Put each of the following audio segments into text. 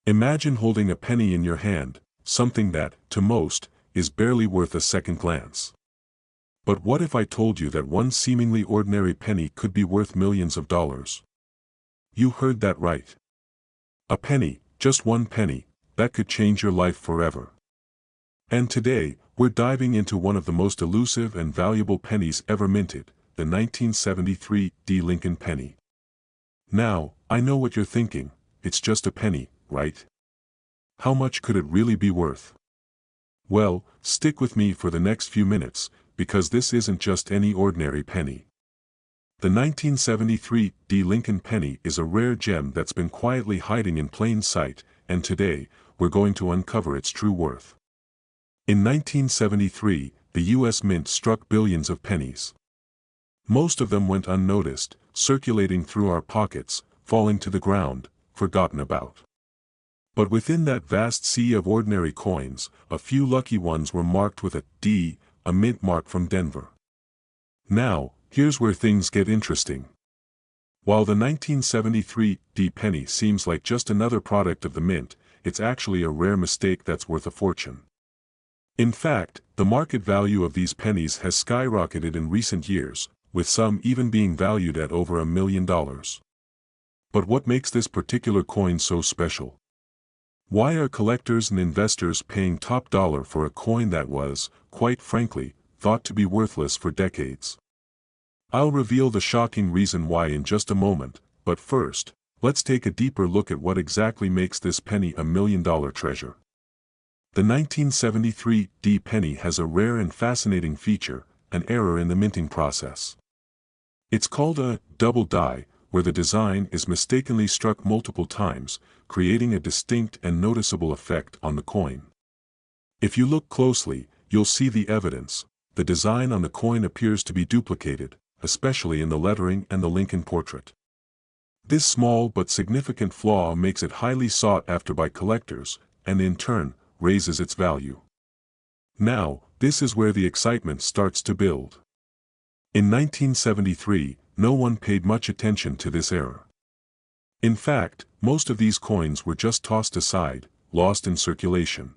Imagine holding a penny in your hand, something that, to most, is barely worth a second glance. But what if I told you that one seemingly ordinary penny could be worth millions of dollars? You heard that right. A penny, just one penny, that could change your life forever. And today, we're diving into one of the most elusive and valuable pennies ever minted, the 1973 D. Lincoln penny. Now, I know what you're thinking, it's just a penny, right? How much could it really be worth? Well, stick with me for the next few minutes, because this isn't just any ordinary penny. The 1973 D. Lincoln penny is a rare gem that's been quietly hiding in plain sight, and today, we're going to uncover its true worth. In 1973, the U.S. Mint struck billions of pennies. Most of them went unnoticed, circulating through our pockets, falling to the ground, forgotten about. But within that vast sea of ordinary coins, a few lucky ones were marked with a D, a mint mark from Denver. Now, here's where things get interesting. While the 1973 D penny seems like just another product of the mint, it's actually a rare mistake that's worth a fortune. In fact, the market value of these pennies has skyrocketed in recent years, with some even being valued at over $1 million. But what makes this particular coin so special? Why are collectors and investors paying top dollar for a coin that was, quite frankly, thought to be worthless for decades? I'll reveal the shocking reason why in just a moment, but first, let's take a deeper look at what exactly makes this penny a $1 million treasure. The 1973 D penny has a rare and fascinating feature, an error in the minting process. It's called a double die, where the design is mistakenly struck multiple times, creating a distinct and noticeable effect on the coin. If you look closely, you'll see the evidence. The design on the coin appears to be duplicated, especially in the lettering and the Lincoln portrait. This small but significant flaw makes it highly sought after by collectors, and in turn, raises its value. Now, this is where the excitement starts to build. In 1973, no one paid much attention to this error. In fact, most of these coins were just tossed aside, lost in circulation.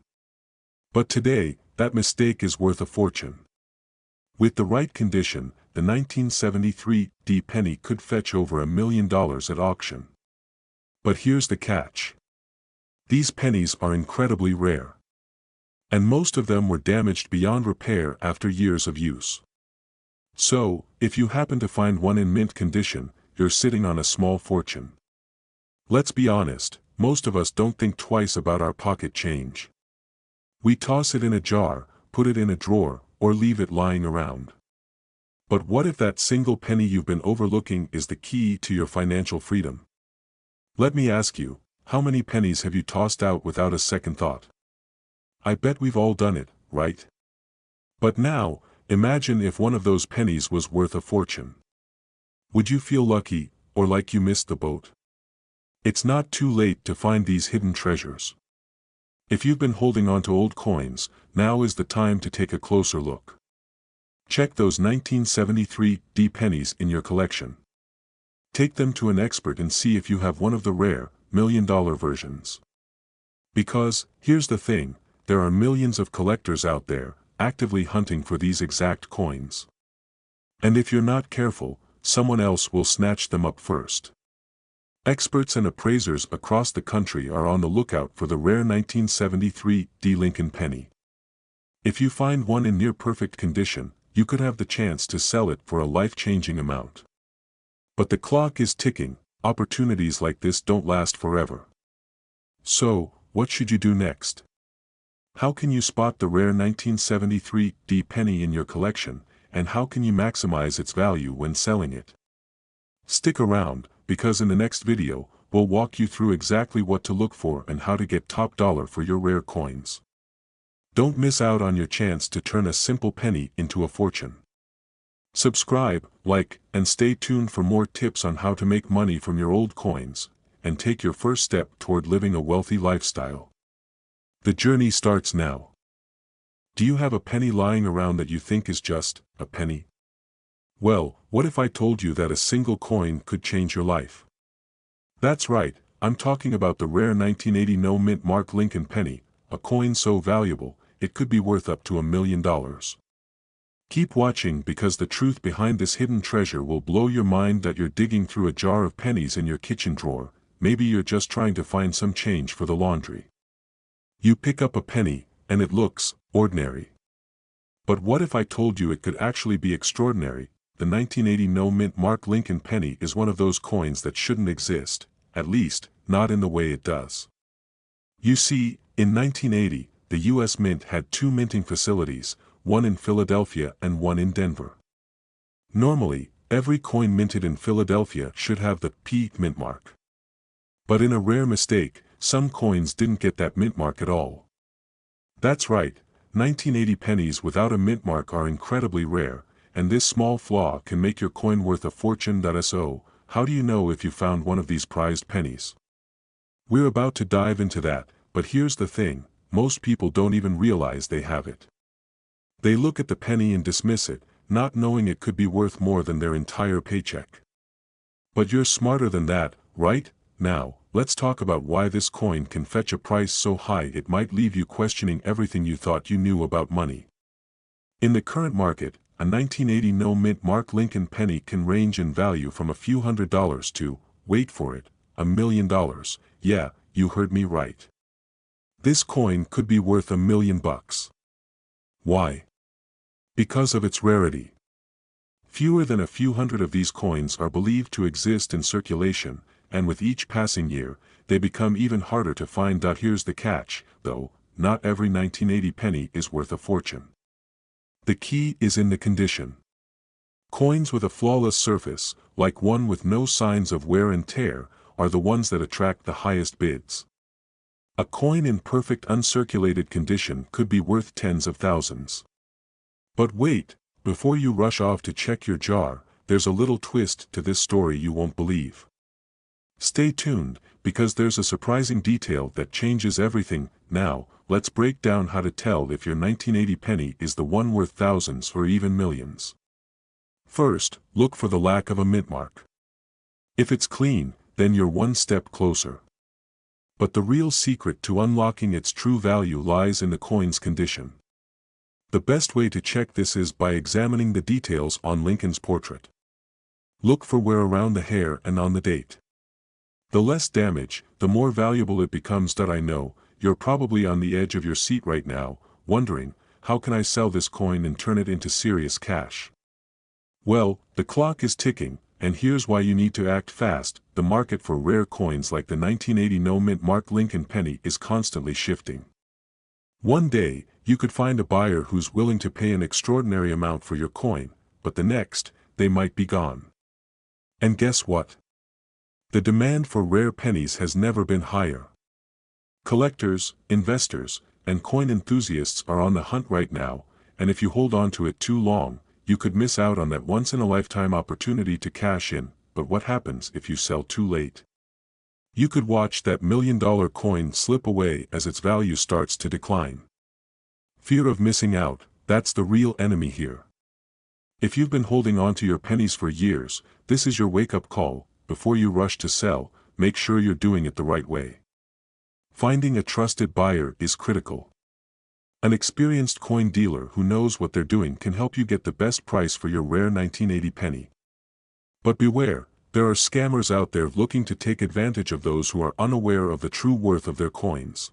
But today, that mistake is worth a fortune. With the right condition, the 1973 D penny could fetch over $1 million at auction. But here's the catch. These pennies are incredibly rare. And most of them were damaged beyond repair after years of use. So, if you happen to find one in mint condition, you're sitting on a small fortune. Let's be honest, most of us don't think twice about our pocket change. We toss it in a jar, put it in a drawer, or leave it lying around. But what if that single penny you've been overlooking is the key to your financial freedom? Let me ask you, how many pennies have you tossed out without a second thought? I bet we've all done it, right? But now, imagine if one of those pennies was worth a fortune. Would you feel lucky, or like you missed the boat? It's not too late to find these hidden treasures. If you've been holding on to old coins, now is the time to take a closer look. Check those 1973 D pennies in your collection. Take them to an expert and see if you have one of the rare, $1 million versions. Because, here's the thing, there are millions of collectors out there, actively hunting for these exact coins. And if you're not careful, someone else will snatch them up first. Experts and appraisers across the country are on the lookout for the rare 1973 D. Lincoln penny. If you find one in near-perfect condition, you could have the chance to sell it for a life-changing amount. But the clock is ticking, opportunities like this don't last forever. So, what should you do next? How can you spot the rare 1973 D penny in your collection, and how can you maximize its value when selling it? Stick around, because in the next video, we'll walk you through exactly what to look for and how to get top dollar for your rare coins. Don't miss out on your chance to turn a simple penny into a fortune. Subscribe, like, and stay tuned for more tips on how to make money from your old coins, and take your first step toward living a wealthy lifestyle. The journey starts now. Do you have a penny lying around that you think is just a penny? Well, what if I told you that a single coin could change your life? That's right, I'm talking about the rare 1980 no-mint Mark Lincoln penny, a coin so valuable, it could be worth up to $1 million. Keep watching because the truth behind this hidden treasure will blow your mind. That you're digging through a jar of pennies in your kitchen drawer, maybe you're just trying to find some change for the laundry. You pick up a penny, and it looks ordinary. But what if I told you it could actually be extraordinary? The 1980 no-mint Mark Lincoln penny is one of those coins that shouldn't exist, at least, not in the way it does. You see, in 1980, the U.S. Mint had two minting facilities, one in Philadelphia and one in Denver. Normally, every coin minted in Philadelphia should have the P mint mark. But in a rare mistake, some coins didn't get that mint mark at all. That's right, 1980 pennies without a mint mark are incredibly rare, and this small flaw can make your coin worth a fortune. So, how do you know if you found one of these prized pennies? We're about to dive into that, but here's the thing, most people don't even realize they have it. They look at the penny and dismiss it, not knowing it could be worth more than their entire paycheck. But you're smarter than that, right? Now, let's talk about why this coin can fetch a price so high it might leave you questioning everything you thought you knew about money. In the current market, a 1980 no-mint Mark Lincoln penny can range in value from a few $100s to, wait for it, $1 million. Yeah, you heard me right. This coin could be worth $1 million. Why? Because of its rarity. Fewer than a few hundred of these coins are believed to exist in circulation, and with each passing year, they become even harder to find. Here's the catch, though, not every 1980 penny is worth a fortune. The key is in the condition. Coins with a flawless surface, like one with no signs of wear and tear, are the ones that attract the highest bids. A coin in perfect uncirculated condition could be worth tens of thousands. But wait, before you rush off to check your jar, there's a little twist to this story you won't believe. Stay tuned, because there's a surprising detail that changes everything. Now, let's break down how to tell if your 1980 penny is the one worth thousands or even millions. First, look for the lack of a mint mark. If it's clean, then you're one step closer. But the real secret to unlocking its true value lies in the coin's condition. The best way to check this is by examining the details on Lincoln's portrait. Look for wear around the hair and on the date. The less damage, the more valuable it becomes. I know, you're probably on the edge of your seat right now, wondering, how can I sell this coin and turn it into serious cash? Well, the clock is ticking, and here's why you need to act fast. The market for rare coins like the 1980 no-mint Mark Lincoln penny is constantly shifting. One day, you could find a buyer who's willing to pay an extraordinary amount for your coin, but the next, they might be gone. And guess what? The demand for rare pennies has never been higher. Collectors, investors, and coin enthusiasts are on the hunt right now, and if you hold on to it too long, you could miss out on that once-in-a-lifetime opportunity to cash in. But what happens if you sell too late? You could watch that $1 million coin slip away as its value starts to decline. Fear of missing out, that's the real enemy here. If you've been holding on to your pennies for years, this is your wake-up call. Before you rush to sell, make sure you're doing it the right way. Finding a trusted buyer is critical. An experienced coin dealer who knows what they're doing can help you get the best price for your rare 1980 penny. But beware, there are scammers out there looking to take advantage of those who are unaware of the true worth of their coins.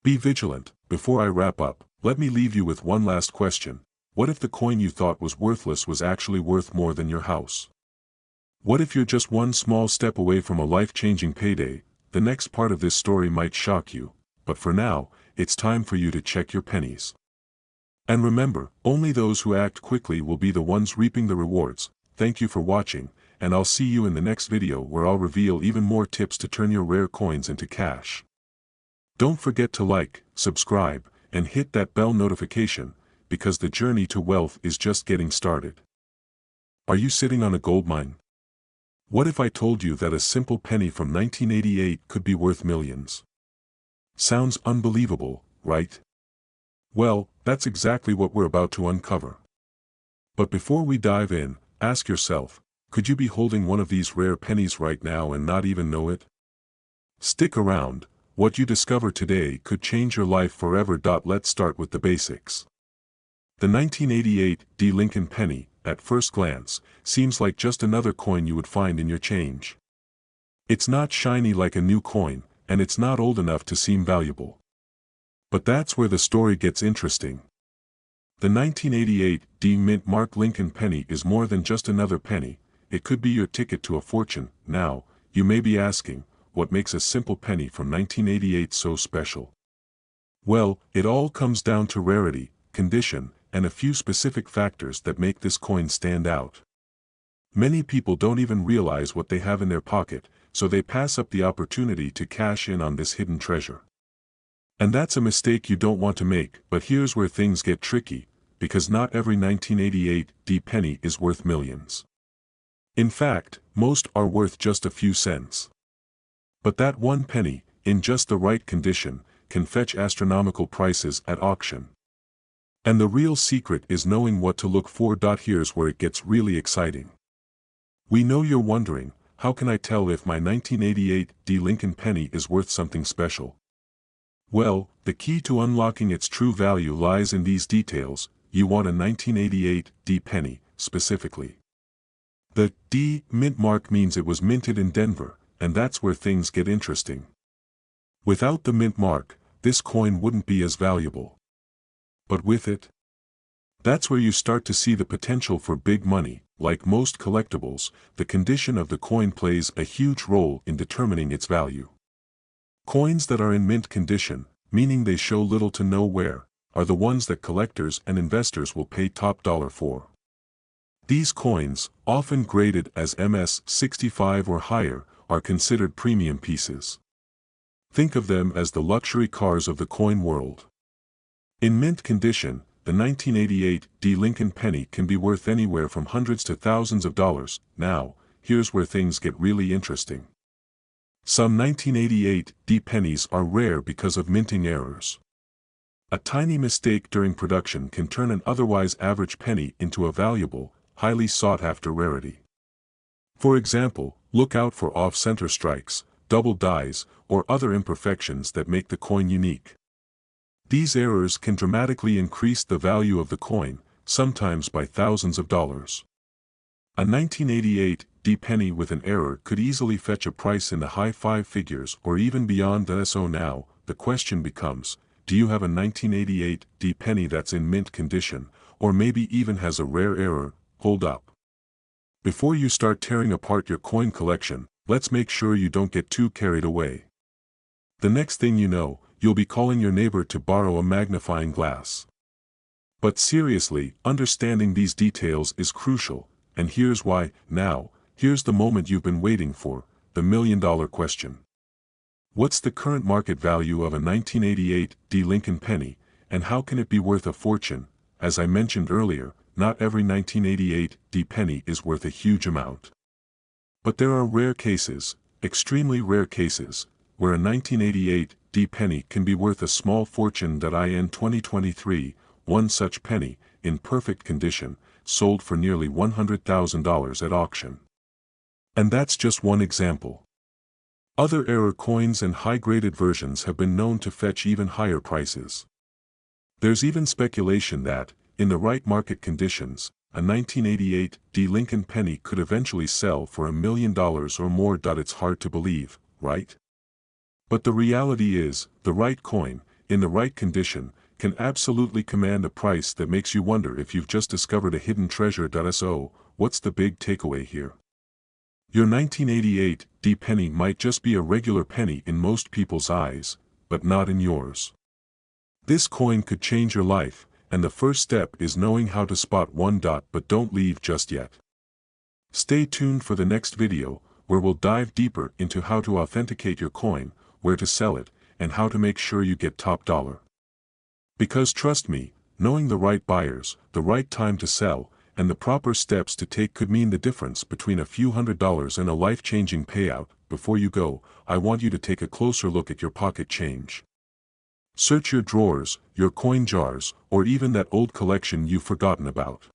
Be vigilant. Before I wrap up, let me leave you with one last question. What if the coin you thought was worthless was actually worth more than your house? What if you're just one small step away from a life-changing payday? The next part of this story might shock you, but for now, it's time for you to check your pennies. And remember, only those who act quickly will be the ones reaping the rewards. Thank you for watching, and I'll see you in the next video where I'll reveal even more tips to turn your rare coins into cash. Don't forget to like, subscribe, and hit that bell notification, because the journey to wealth is just getting started. Are you sitting on a goldmine? What if I told you that a simple penny from 1988 could be worth millions? Sounds unbelievable, right? Well, that's exactly what we're about to uncover. But before we dive in, ask yourself, could you be holding one of these rare pennies right now and not even know it? Stick around, what you discover today could change your life forever. Let's start with the basics. The 1988 D. Lincoln penny, at first glance, seems like just another coin you would find in your change. It's not shiny like a new coin, and it's not old enough to seem valuable. But that's where the story gets interesting. The 1988 D. Mint Mark Lincoln penny is more than just another penny. It could be your ticket to a fortune. Now, you may be asking, what makes a simple penny from 1988 so special? Well, it all comes down to rarity, condition, and a few specific factors that make this coin stand out. Many people don't even realize what they have in their pocket, so they pass up the opportunity to cash in on this hidden treasure. And that's a mistake you don't want to make. But here's where things get tricky, because not every 1988 D penny is worth millions. In fact, most are worth just a few cents. But that one penny, in just the right condition, can fetch astronomical prices at auction. And the real secret is knowing what to look for. Here's where it gets really exciting. We know you're wondering, how can I tell if my 1988 D. Lincoln penny is worth something special? Well, the key to unlocking its true value lies in these details. You want a 1988 D. penny, specifically. The D. Mint mark means it was minted in Denver, and that's where things get interesting. Without the mint mark, this coin wouldn't be as valuable. But with it, that's where you start to see the potential for big money. Like most collectibles, the condition of the coin plays a huge role in determining its value. Coins that are in mint condition, meaning they show little to no wear, are the ones that collectors and investors will pay top dollar for. These coins, often graded as MS-65 or higher, are considered premium pieces. Think of them as the luxury cars of the coin world. In mint condition, the 1988 D. Lincoln penny can be worth anywhere from hundreds to thousands of dollars. Now, here's where things get really interesting. Some 1988 D. pennies are rare because of minting errors. A tiny mistake during production can turn an otherwise average penny into a valuable, highly sought-after rarity. For example, look out for off-center strikes, double dies, or other imperfections that make the coin unique. These errors can dramatically increase the value of the coin, sometimes by thousands of dollars. A 1988 D. penny with an error could easily fetch a price in the high five figures or even beyond that. So now, the question becomes, do you have a 1988 D. penny that's in mint condition, or maybe even has a rare error? Hold up. Before you start tearing apart your coin collection, let's make sure you don't get too carried away. The next thing you know, you'll be calling your neighbor to borrow a magnifying glass. But seriously, understanding these details is crucial, and here's why. Now, here's the moment you've been waiting for, the million-dollar question. What's the current market value of a 1988 D. Lincoln penny, and how can it be worth a fortune? As I mentioned earlier, not every 1988 D. penny is worth a huge amount. But there are rare cases, extremely rare cases, where a 1988 D. penny can be worth a small fortune. In 2023, one such penny, in perfect condition, sold for nearly $100,000 at auction. And that's just one example. Other error coins and high-graded versions have been known to fetch even higher prices. There's even speculation that, in the right market conditions, a 1988 D. Lincoln penny could eventually sell for $1 million or more. It's hard to believe, right? But the reality is, the right coin, in the right condition, can absolutely command a price that makes you wonder if you've just discovered a hidden treasure. So, what's the big takeaway here? Your 1988 D. penny might just be a regular penny in most people's eyes, but not in yours. This coin could change your life, and the first step is knowing how to spot one. But don't leave just yet. Stay tuned for the next video, where we'll dive deeper into how to authenticate your coin, where to sell it, and how to make sure you get top dollar. Because trust me, knowing the right buyers, the right time to sell, and the proper steps to take could mean the difference between a few $100s and a life-changing payout. Before you go, I want you to take a closer look at your pocket change. Search your drawers, your coin jars, or even that old collection you've forgotten about.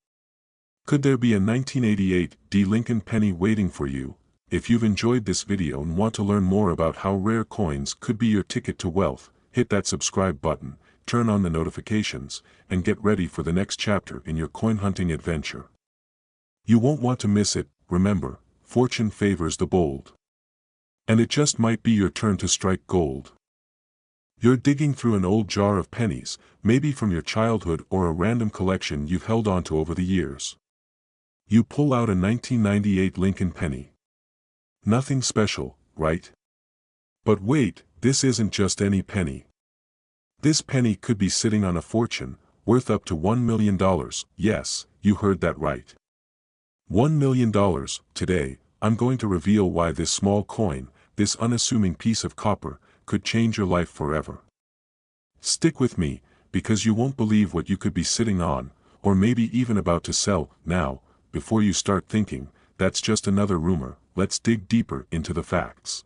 Could there be a 1988 D. Lincoln penny waiting for you? If you've enjoyed this video and want to learn more about how rare coins could be your ticket to wealth, hit that subscribe button, turn on the notifications, and get ready for the next chapter in your coin hunting adventure. You won't want to miss it. Remember, fortune favors the bold. And it just might be your turn to strike gold. You're digging through an old jar of pennies, maybe from your childhood or a random collection you've held onto over the years. You pull out a 1998 Lincoln penny. Nothing special, right? But wait, this isn't just any penny. This penny could be sitting on a fortune, worth up to $1 million. Yes, you heard that right. $1 million. Today, I'm going to reveal why this small coin, this unassuming piece of copper, could change your life forever. Stick with me, because you won't believe what you could be sitting on, or maybe even about to sell. Now, before you start thinking, that's just another rumor, let's dig deeper into the facts.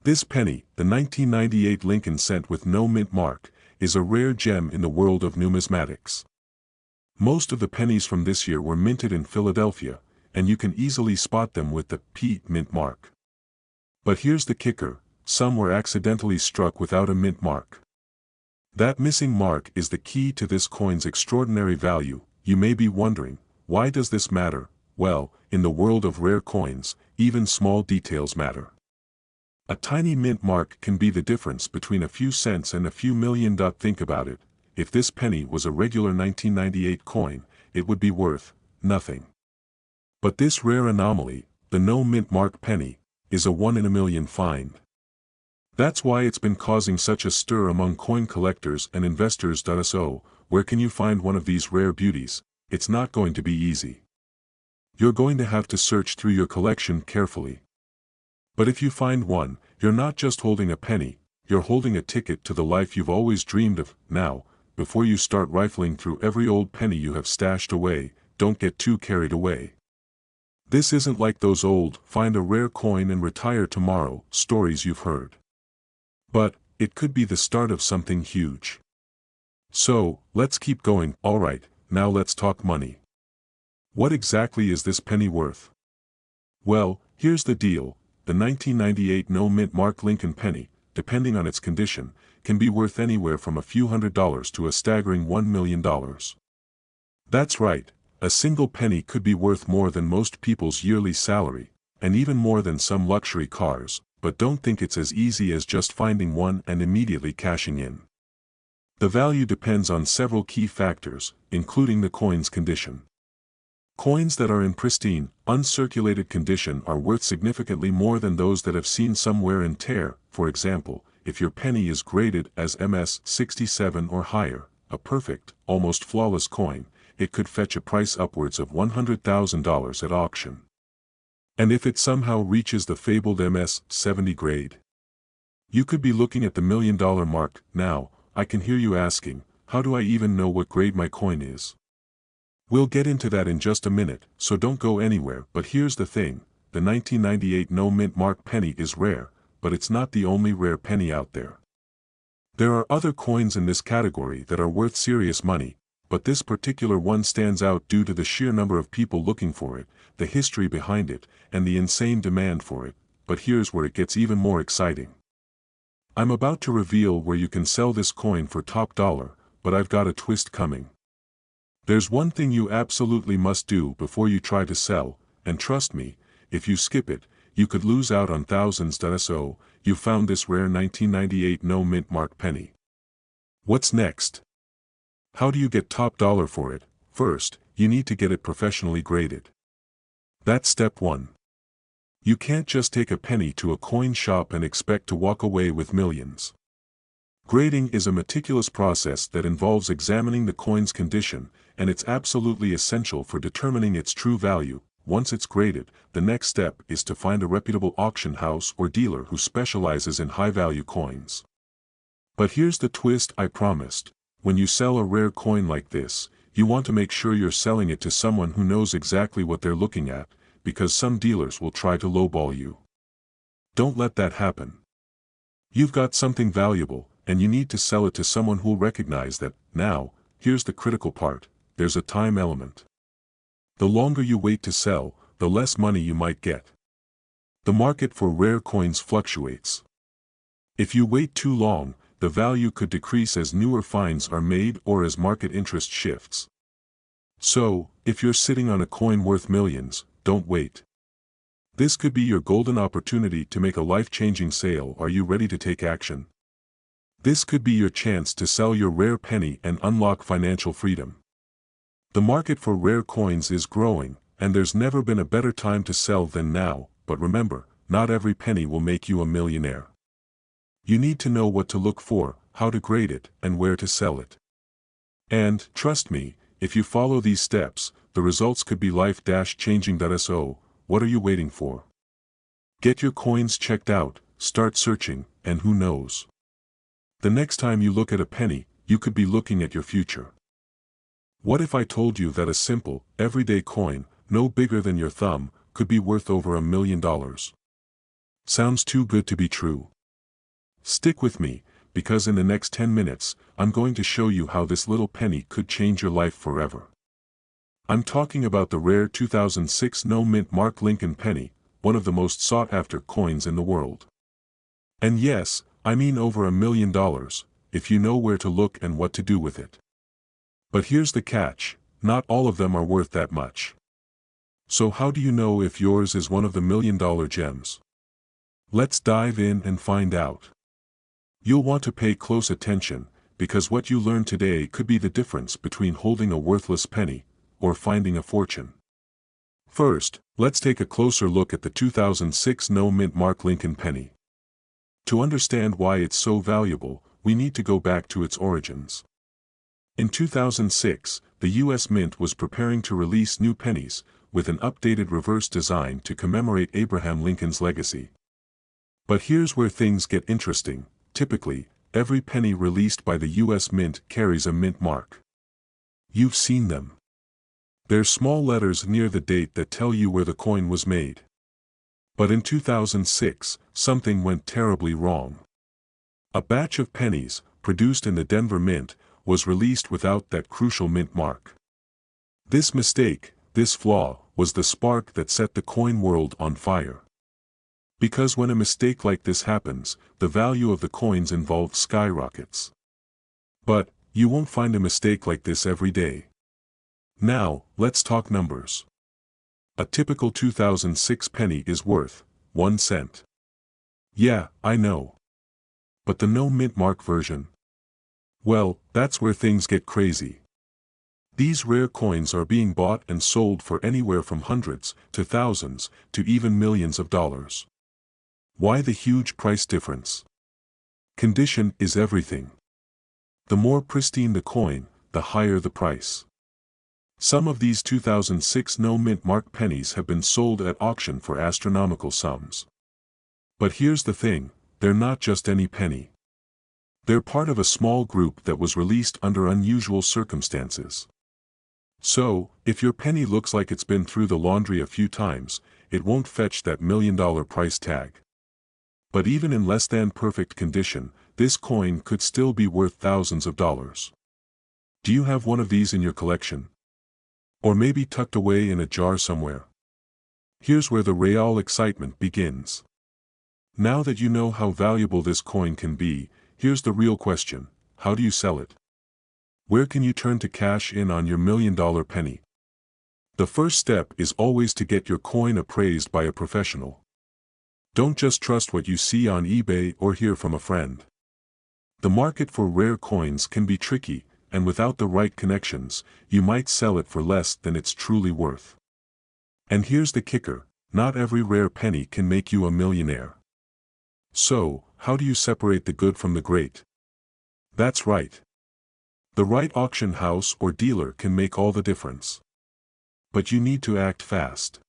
This penny, the 1998 Lincoln cent with no mint mark, is a rare gem in the world of numismatics. Most of the pennies from this year were minted in Philadelphia, and you can easily spot them with the P mint mark. But here's the kicker, some were accidentally struck without a mint mark. That missing mark is the key to this coin's extraordinary value. You may be wondering, why does this matter? Well, in the world of rare coins, even small details matter. A tiny mint mark can be the difference between a few cents and a few million. Think about it, if this penny was a regular 1998 coin, it would be worth nothing. But this rare anomaly, the no mint mark penny, is a 1 in a million find. That's why it's been causing such a stir among coin collectors and investors. So, where can you find one of these rare beauties? It's not going to be easy. You're going to have to search through your collection carefully. But if you find one, you're not just holding a penny, you're holding a ticket to the life you've always dreamed of. Now, before you start rifling through every old penny you have stashed away, don't get too carried away. This isn't like those old, find a rare coin and retire tomorrow, stories you've heard. But, it could be the start of something huge. So, let's keep going. Alright, now let's talk money. What exactly is this penny worth? Well, here's the deal, the 1998 no mint mark Lincoln penny, depending on its condition, can be worth anywhere from a few $100s to a staggering $1 million. That's right, a single penny could be worth more than most people's yearly salary, and even more than some luxury cars. But don't think it's as easy as just finding one and immediately cashing in. The value depends on several key factors, including the coin's condition. Coins that are in pristine, uncirculated condition are worth significantly more than those that have seen some wear and tear. For example, if your penny is graded as MS 67 or higher, a perfect, almost flawless coin, it could fetch a price upwards of $100,000 at auction. And if it somehow reaches the fabled MS 70 grade, you could be looking at the $1 million mark. Now, I can hear you asking, how do I even know what grade my coin is? We'll get into that in just a minute, so don't go anywhere. But here's the thing, the 1998 no mint mark penny is rare, but it's not the only rare penny out there. There are other coins in this category that are worth serious money, but this particular one stands out due to the sheer number of people looking for it, the history behind it, and the insane demand for it. But here's where it gets even more exciting. I'm about to reveal where you can sell this coin for top dollar, but I've got a twist coming. There's one thing you absolutely must do before you try to sell, and trust me, if you skip it, you could lose out on thousands. So, you found this rare 1998 no mint mark penny. What's next? How do you get top dollar for it? First, you need to get it professionally graded. That's step 1. You can't just take a penny to a coin shop and expect to walk away with millions. Grading is a meticulous process that involves examining the coin's condition, and it's absolutely essential for determining its true value. Once it's graded, the next step is to find a reputable auction house or dealer who specializes in high-value coins. But here's the twist I promised. When you sell a rare coin like this, you want to make sure you're selling it to someone who knows exactly what they're looking at, because some dealers will try to lowball you. Don't let that happen. You've got something valuable, and you need to sell it to someone who'll recognize that. Now, here's the critical part, there's a time element. The longer you wait to sell, the less money you might get. The market for rare coins fluctuates. If you wait too long, the value could decrease as newer finds are made or as market interest shifts. So, if you're sitting on a coin worth millions, don't wait. This could be your golden opportunity to make a life-changing sale. Are you ready to take action? This could be your chance to sell your rare penny and unlock financial freedom. The market for rare coins is growing, and there's never been a better time to sell than now, but remember, not every penny will make you a millionaire. You need to know what to look for, how to grade it, and where to sell it. And, trust me, if you follow these steps, the results could be life-changing. So, what are you waiting for? Get your coins checked out, start searching, and who knows? The next time you look at a penny, you could be looking at your future. What if I told you that a simple, everyday coin, no bigger than your thumb, could be worth over $1 million? Sounds too good to be true. Stick with me, because in the next 10 minutes, I'm going to show you how this little penny could change your life forever. I'm talking about the rare 2006 no-mint Mark Lincoln penny, one of the most sought-after coins in the world. And yes, I mean over $1 million, if you know where to look and what to do with it. But here's the catch, not all of them are worth that much. So how do you know if yours is one of the million-dollar gems? Let's dive in and find out. You'll want to pay close attention, because what you learn today could be the difference between holding a worthless penny or finding a fortune. First, let's take a closer look at the 2006 no-mint Mark Lincoln penny. To understand why it's so valuable, we need to go back to its origins. In 2006, the U.S. Mint was preparing to release new pennies, with an updated reverse design to commemorate Abraham Lincoln's legacy. But here's where things get interesting. Typically, every penny released by the U.S. Mint carries a mint mark. You've seen them. They're small letters near the date that tell you where the coin was made. But in 2006, something went terribly wrong. A batch of pennies, produced in the Denver Mint, was released without that crucial mint mark. This mistake, this flaw, was the spark that set the coin world on fire. Because when a mistake like this happens, the value of the coins involved skyrockets. But, you won't find a mistake like this every day. Now, let's talk numbers. A typical 2006 penny is worth 1 cent. Yeah, I know. But the no mint mark version? Well, that's where things get crazy. These rare coins are being bought and sold for anywhere from hundreds to thousands to even millions of dollars. Why the huge price difference? Condition is everything. The more pristine the coin, the higher the price. Some of these 2006 no-mint mark pennies have been sold at auction for astronomical sums. But here's the thing, they're not just any penny. They're part of a small group that was released under unusual circumstances. So, if your penny looks like it's been through the laundry a few times, it won't fetch that $1 million price tag. But even in less than perfect condition, this coin could still be worth thousands of dollars. Do you have one of these in your collection? Or maybe tucked away in a jar somewhere? Here's where the real excitement begins. Now that you know how valuable this coin can be, here's the real question: how do you sell it? Where can you turn to cash in on your $1 million penny? The first step is always to get your coin appraised by a professional. Don't just trust what you see on eBay or hear from a friend. The market for rare coins can be tricky, and without the right connections, you might sell it for less than it's truly worth. And here's the kicker: not every rare penny can make you a millionaire. So, how do you separate the good from the great? That's right. The right auction house or dealer can make all the difference. But you need to act fast.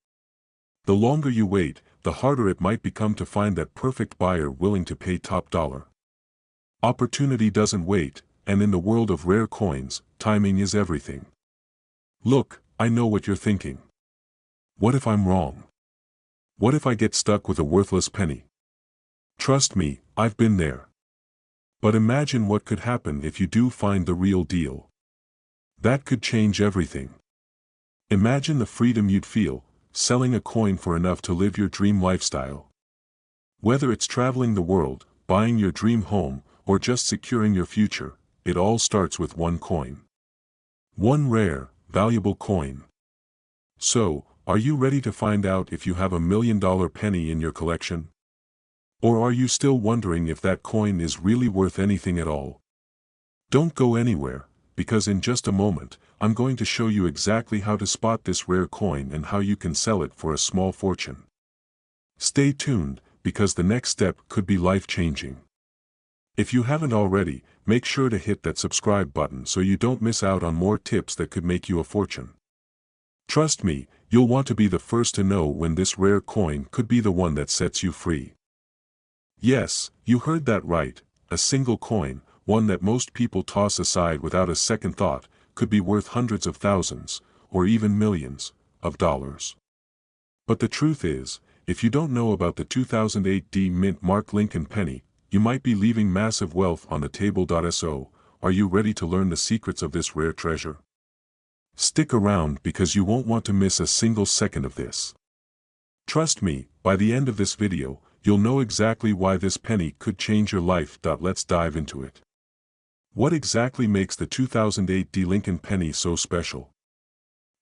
The longer you wait, the harder it might become to find that perfect buyer willing to pay top dollar. Opportunity doesn't wait, and in the world of rare coins, timing is everything. Look, I know what you're thinking. What if I'm wrong? What if I get stuck with a worthless penny? Trust me, I've been there. But imagine what could happen if you do find the real deal. That could change everything. Imagine the freedom you'd feel, selling a coin for enough to live your dream lifestyle. Whether it's traveling the world, buying your dream home, or just securing your future, it all starts with one coin. One rare, valuable coin. So, are you ready to find out if you have $1 million penny in your collection? Or are you still wondering if that coin is really worth anything at all? Don't go anywhere, because in just a moment, I'm going to show you exactly how to spot this rare coin and how you can sell it for a small fortune. Stay tuned, because the next step could be life-changing. If you haven't already, make sure to hit that subscribe button so you don't miss out on more tips that could make you a fortune. Trust me, you'll want to be the first to know when this rare coin could be the one that sets you free. Yes, you heard that right, a single coin, one that most people toss aside without a second thought, could be worth hundreds of thousands, or even millions, of dollars. But the truth is, if you don't know about the 2008 D Mint Mark Lincoln penny, you might be leaving massive wealth on the table. So, are you ready to learn the secrets of this rare treasure? Stick around because you won't want to miss a single second of this. Trust me, by the end of this video, you'll know exactly why this penny could change your life. Let's dive into it. What exactly makes the 2008 D Lincoln penny so special?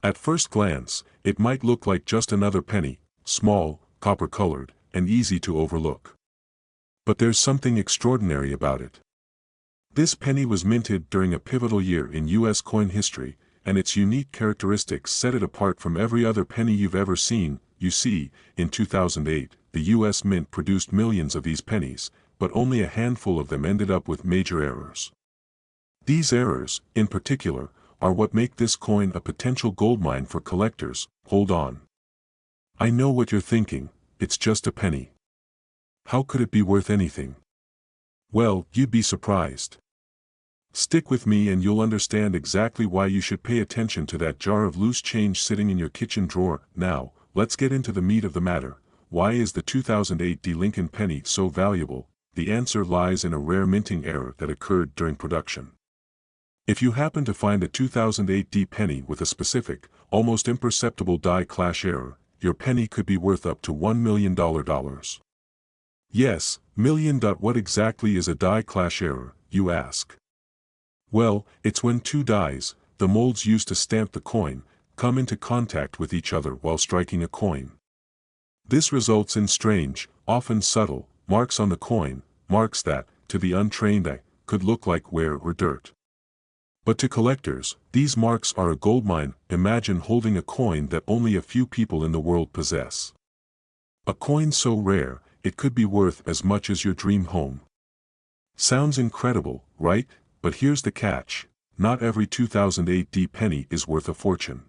At first glance, it might look like just another penny, small, copper-colored, and easy to overlook. But there's something extraordinary about it. This penny was minted during a pivotal year in U.S. coin history, and its unique characteristics set it apart from every other penny you've ever seen. You see, in 2008, the U.S. Mint produced millions of these pennies, but only a handful of them ended up with major errors. These errors, in particular, are what make this coin a potential goldmine for collectors. Hold on. I know what you're thinking, it's just a penny. How could it be worth anything? Well, you'd be surprised. Stick with me and you'll understand exactly why you should pay attention to that jar of loose change sitting in your kitchen drawer. Now, let's get into the meat of the matter. Why is the 2008 D Lincoln penny so valuable? The answer lies in a rare minting error that occurred during production. If you happen to find a 2008 D penny with a specific, almost imperceptible die clash error, your penny could be worth up to $1 million. Yes, million. What exactly is a die clash error, you ask? Well, it's when two dies, the molds used to stamp the coin, come into contact with each other while striking a coin. This results in strange, often subtle, marks on the coin, marks that, to the untrained eye, could look like wear or dirt. But to collectors, these marks are a goldmine. Imagine holding a coin that only a few people in the world possess. A coin so rare, it could be worth as much as your dream home. Sounds incredible, right? But here's the catch. Not every 2008 D penny is worth a fortune.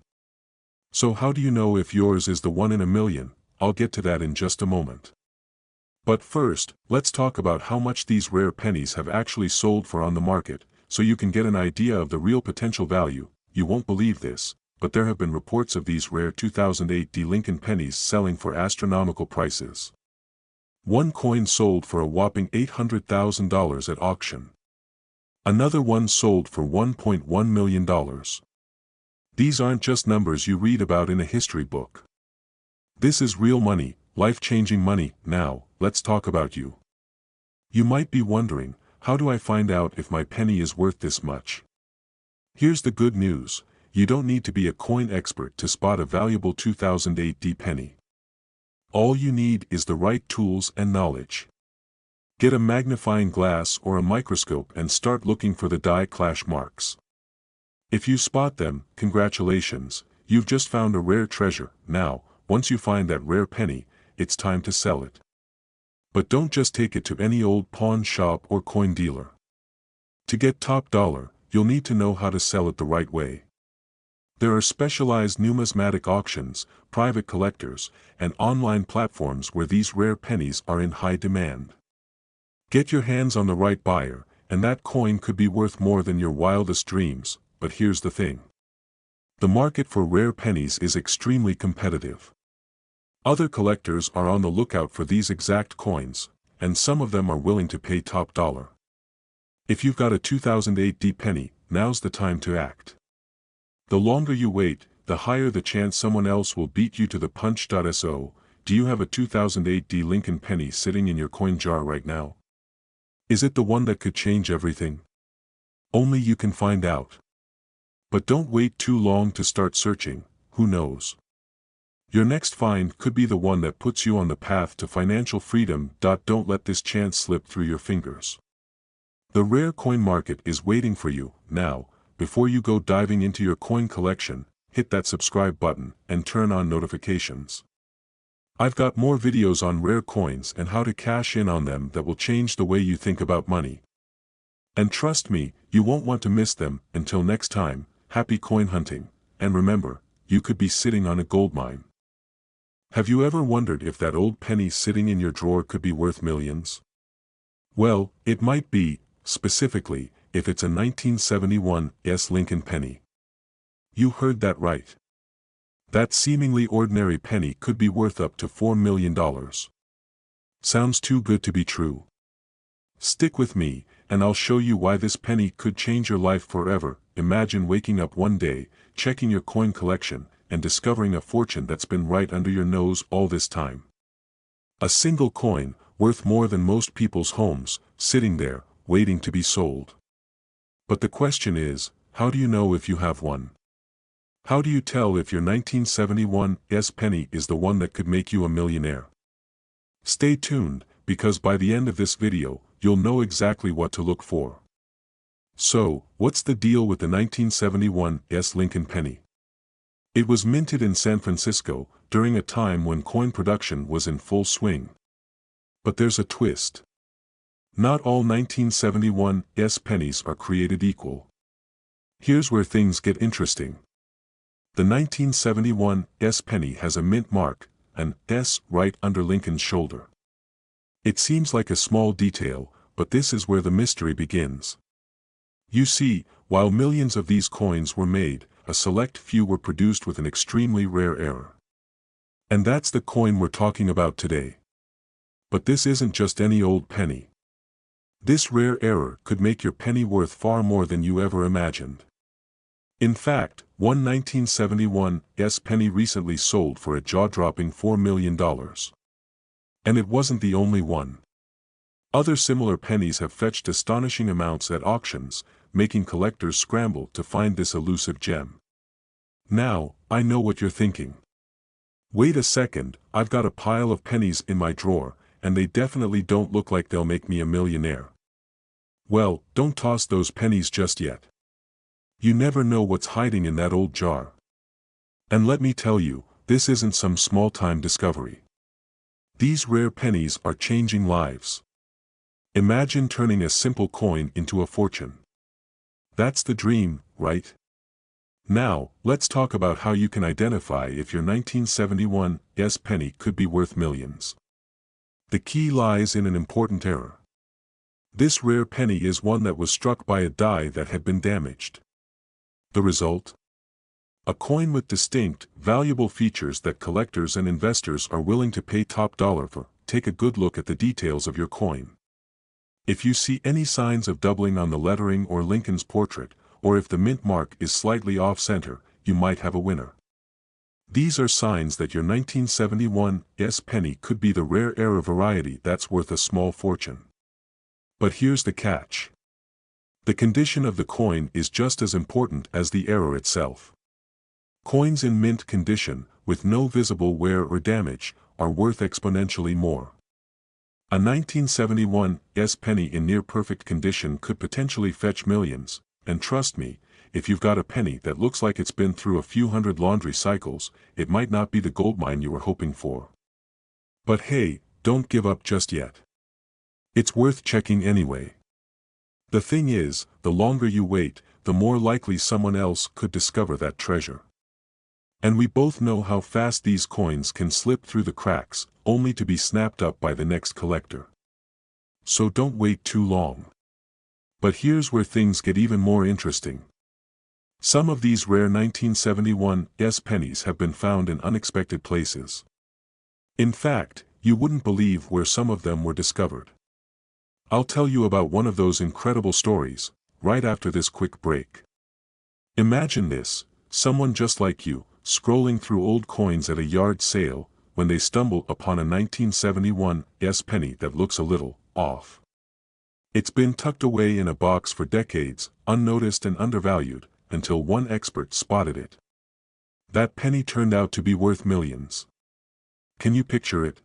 So how do you know if yours is the one in a million? I'll get to that in just a moment. But first, let's talk about how much these rare pennies have actually sold for on the market, so you can get an idea of the real potential value. You won't believe this, but there have been reports of these rare 2008 D Lincoln pennies selling for astronomical prices. One coin sold for a whopping $800,000 at auction. Another one sold for $1.1 million. These aren't just numbers you read about in a history book. This is real money, life-changing money. Now, let's talk about you. You might be wondering, how do I find out if my penny is worth this much? Here's the good news, you don't need to be a coin expert to spot a valuable 2008 D penny. All you need is the right tools and knowledge. Get a magnifying glass or a microscope and start looking for the die clash marks. If you spot them, congratulations, you've just found a rare treasure. Now, once you find that rare penny, it's time to sell it. But don't just take it to any old pawn shop or coin dealer. To get top dollar, you'll need to know how to sell it the right way. There are specialized numismatic auctions, private collectors, and online platforms where these rare pennies are in high demand. Get your hands on the right buyer, and that coin could be worth more than your wildest dreams. But here's the thing. The market for rare pennies is extremely competitive. Other collectors are on the lookout for these exact coins, and some of them are willing to pay top dollar. If you've got a 2008 D penny, now's the time to act. The longer you wait, the higher the chance someone else will beat you to the punch. So, do you have a 2008 D Lincoln penny sitting in your coin jar right now? Is it the one that could change everything? Only you can find out. But don't wait too long to start searching, who knows? Your next find could be the one that puts you on the path to financial freedom. Don't let this chance slip through your fingers. The rare coin market is waiting for you. Now, before you go diving into your coin collection, hit that subscribe button and turn on notifications. I've got more videos on rare coins and how to cash in on them that will change the way you think about money. And trust me, you won't want to miss them. Until next time, happy coin hunting, and remember, you could be sitting on a gold mine. Have you ever wondered if that old penny sitting in your drawer could be worth millions? Well, it might be, specifically, if it's a 1971 Lincoln penny. You heard that right. That seemingly ordinary penny could be worth up to $4 million. Sounds too good to be true. Stick with me, and I'll show you why this penny could change your life forever. Imagine waking up one day, checking your coin collection, and discovering a fortune that's been right under your nose all this time. A single coin, worth more than most people's homes, sitting there, waiting to be sold. But the question is, how do you know if you have one? How do you tell if your 1971 penny is the one that could make you a millionaire? Stay tuned, because by the end of this video, you'll know exactly what to look for. So, what's the deal with the 1971 Lincoln penny? It was minted in San Francisco, during a time when coin production was in full swing. But there's a twist. Not all 1971 pennies are created equal. Here's where things get interesting. The 1971 penny has a mint mark, an S right under Lincoln's shoulder. It seems like a small detail, but this is where the mystery begins. You see, while millions of these coins were made, a select few were produced with an extremely rare error. And that's the coin we're talking about today. But this isn't just any old penny. This rare error could make your penny worth far more than you ever imagined. In fact, one 1971 penny recently sold for a jaw-dropping $4 million. And it wasn't the only one. Other similar pennies have fetched astonishing amounts at auctions, making collectors scramble to find this elusive gem. Now, I know what you're thinking. Wait a second, I've got a pile of pennies in my drawer, and they definitely don't look like they'll make me a millionaire. Well, don't toss those pennies just yet. You never know what's hiding in that old jar. And let me tell you, this isn't some small-time discovery. These rare pennies are changing lives. Imagine turning a simple coin into a fortune. That's the dream, right? Now, let's talk about how you can identify if your 1971 penny could be worth millions. The key lies in an important error. This rare penny is one that was struck by a die that had been damaged. The result? A coin with distinct, valuable features that collectors and investors are willing to pay top dollar for. Take a good look at the details of your coin. If you see any signs of doubling on the lettering or Lincoln's portrait, or if the mint mark is slightly off-center, you might have a winner. These are signs that your 1971 penny could be the rare error variety that's worth a small fortune. But here's the catch. The condition of the coin is just as important as the error itself. Coins in mint condition, with no visible wear or damage, are worth exponentially more. A 1971 penny in near-perfect condition could potentially fetch millions, and trust me, if you've got a penny that looks like it's been through a few hundred laundry cycles, it might not be the goldmine you were hoping for. But hey, don't give up just yet. It's worth checking anyway. The thing is, the longer you wait, the more likely someone else could discover that treasure. And we both know how fast these coins can slip through the cracks, only to be snapped up by the next collector. So don't wait too long. But here's where things get even more interesting. Some of these rare 1971 pennies have been found in unexpected places. In fact, you wouldn't believe where some of them were discovered. I'll tell you about one of those incredible stories, right after this quick break. Imagine this, someone just like you, scrolling through old coins at a yard sale, when they stumble upon a 1971 penny that looks a little off. It's been tucked away in a box for decades, unnoticed and undervalued, until one expert spotted it. That penny turned out to be worth millions. Can you picture it?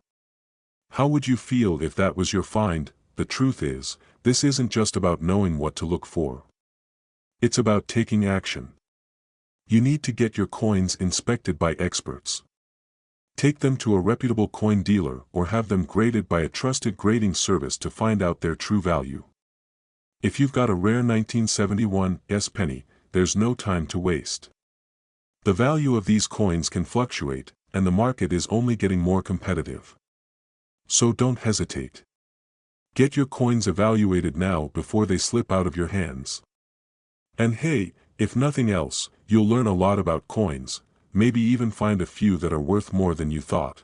How would you feel if that was your find? The truth is, this isn't just about knowing what to look for. It's about taking action. You need to get your coins inspected by experts. Take them to a reputable coin dealer or have them graded by a trusted grading service to find out their true value. If you've got a rare 1971 penny, there's no time to waste. The value of these coins can fluctuate, and the market is only getting more competitive. So don't hesitate. Get your coins evaluated now before they slip out of your hands. And hey, if nothing else, you'll learn a lot about coins, maybe even find a few that are worth more than you thought.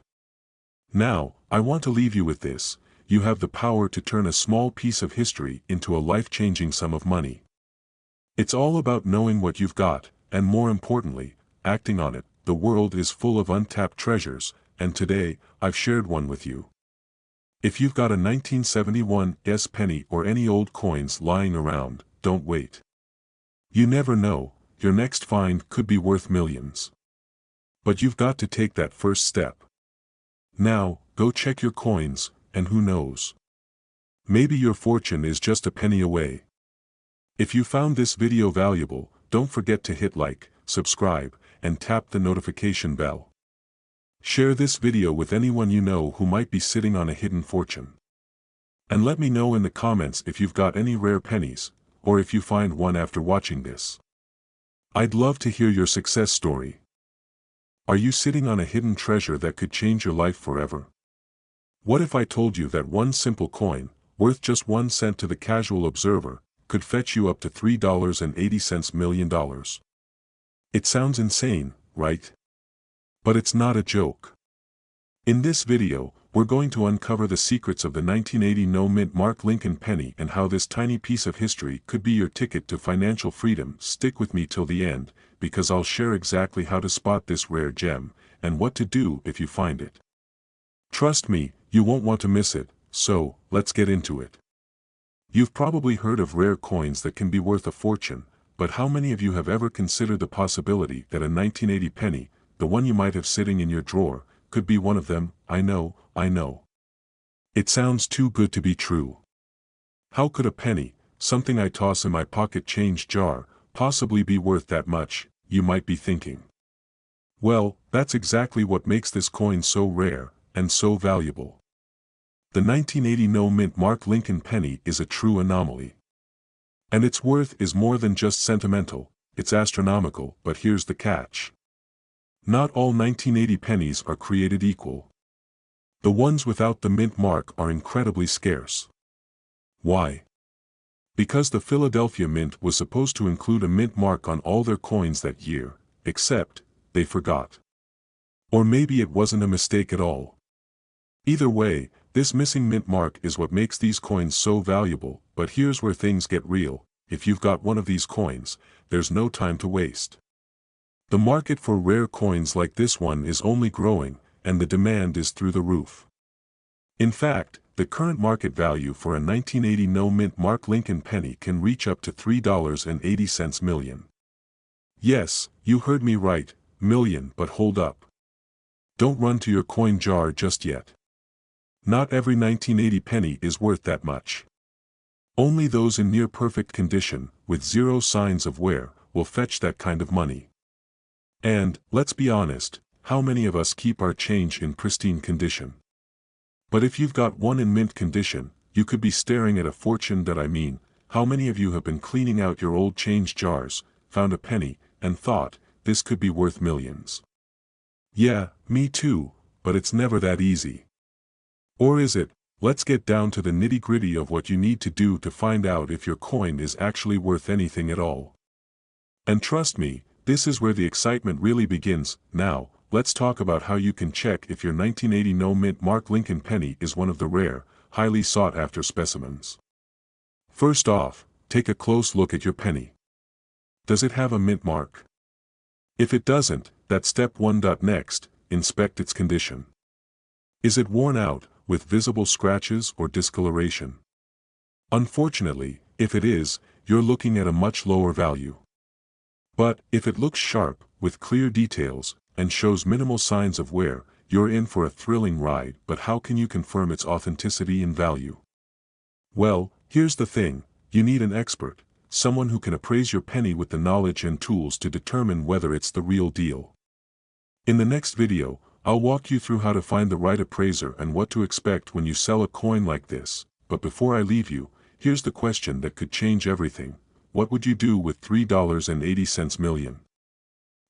Now, I want to leave you with this: you have the power to turn a small piece of history into a life-changing sum of money. It's all about knowing what you've got, and more importantly, acting on it. The world is full of untapped treasures, and today, I've shared one with you. If you've got a 1971 penny or any old coins lying around, don't wait. You never know, your next find could be worth millions. But you've got to take that first step. Now, go check your coins, and who knows? Maybe your fortune is just a penny away. If you found this video valuable, don't forget to hit like, subscribe, and tap the notification bell. Share this video with anyone you know who might be sitting on a hidden fortune. And let me know in the comments if you've got any rare pennies, or if you find one after watching this. I'd love to hear your success story. Are you sitting on a hidden treasure that could change your life forever? What if I told you that one simple coin, worth just 1 cent to the casual observer, could fetch you up to $3.80 million? It sounds insane, right? But it's not a joke. In this video, we're going to uncover the secrets of the 1980 no-mint Mark Lincoln penny and how this tiny piece of history could be your ticket to financial freedom. Stick with me till the end, because I'll share exactly how to spot this rare gem, and what to do if you find it. Trust me, you won't want to miss it, so, let's get into it. You've probably heard of rare coins that can be worth a fortune, but how many of you have ever considered the possibility that a 1980 penny, the one you might have sitting in your drawer, could be one of them? I know. It sounds too good to be true. How could a penny, something I toss in my pocket change jar, possibly be worth that much, you might be thinking. Well, that's exactly what makes this coin so rare, and so valuable. The 1980 no-mint Mark Lincoln penny is a true anomaly. And its worth is more than just sentimental, it's astronomical. But here's the catch. Not all 1980 pennies are created equal. The ones without the mint mark are incredibly scarce. Why? Because the Philadelphia Mint was supposed to include a mint mark on all their coins that year, except, they forgot. Or maybe it wasn't a mistake at all. Either way, this missing mint mark is what makes these coins so valuable. But here's where things get real: if you've got one of these coins, there's no time to waste. The market for rare coins like this one is only growing, and the demand is through the roof. In fact, the current market value for a 1980 no-mint Mark Lincoln penny can reach up to $3.80 million. Yes, you heard me right, million. But hold up. Don't run to your coin jar just yet. Not every 1980 penny is worth that much. Only those in near-perfect condition, with zero signs of wear, will fetch that kind of money. And, let's be honest, how many of us keep our change in pristine condition? But if you've got one in mint condition, you could be staring at a fortune. How many of you have been cleaning out your old change jars, found a penny, and thought, this could be worth millions? Yeah, me too, but it's never that easy. Or is it? Let's get down to the nitty-gritty of what you need to do to find out if your coin is actually worth anything at all. And trust me, this is where the excitement really begins. Now, let's talk about how you can check if your 1980 no-mint Mark Lincoln penny is one of the rare, highly sought-after specimens. First off, take a close look at your penny. Does it have a mint mark? If it doesn't, that's step 1. Next, inspect its condition. Is it worn out, with visible scratches or discoloration? Unfortunately, if it is, you're looking at a much lower value. But, if it looks sharp, with clear details, and shows minimal signs of wear, you're in for a thrilling ride. But how can you confirm its authenticity and value? Well, here's the thing, you need an expert, someone who can appraise your penny with the knowledge and tools to determine whether it's the real deal. In the next video, I'll walk you through how to find the right appraiser and what to expect when you sell a coin like this. But before I leave you, here's the question that could change everything. What would you do with $3.80 million?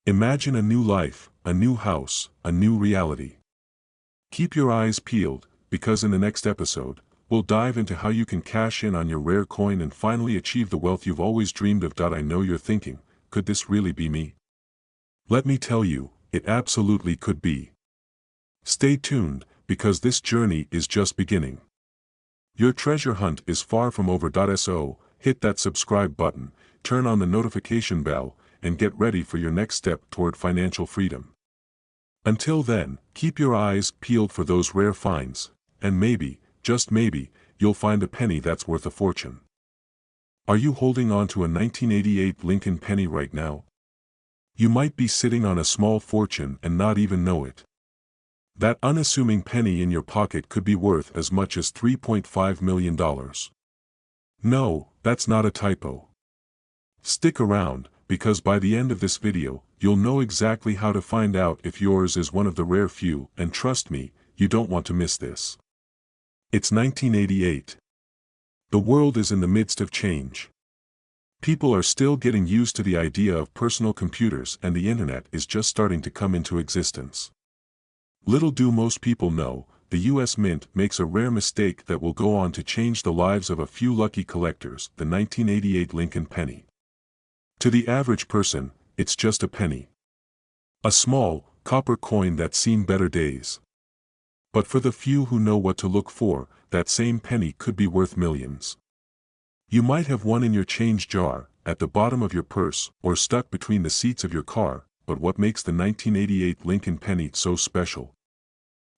Imagine a new life, a new house, a new reality. Keep your eyes peeled, because in the next episode, we'll dive into how you can cash in on your rare coin and finally achieve the wealth you've always dreamed of. I know you're thinking, could this really be me? Let me tell you, it absolutely could be. Stay tuned, because this journey is just beginning. Your treasure hunt is far from over. So, hit that subscribe button, turn on the notification bell, and get ready for your next step toward financial freedom. Until then, keep your eyes peeled for those rare finds, and maybe, just maybe, you'll find a penny that's worth a fortune. Are you holding on to a 1988 Lincoln penny right now? You might be sitting on a small fortune and not even know it. That unassuming penny in your pocket could be worth as much as $3.5 million. No, that's not a typo. Stick around, because by the end of this video, you'll know exactly how to find out if yours is one of the rare few, and trust me, you don't want to miss this. It's 1988. The world is in the midst of change. People are still getting used to the idea of personal computers, and the internet is just starting to come into existence. Little do most people know, the US Mint makes a rare mistake that will go on to change the lives of a few lucky collectors: the 1988 Lincoln penny. To the average person, it's just a penny. A small, copper coin that's seen better days. But for the few who know what to look for, that same penny could be worth millions. You might have one in your change jar, at the bottom of your purse, or stuck between the seats of your car. But what makes the 1988 Lincoln penny so special?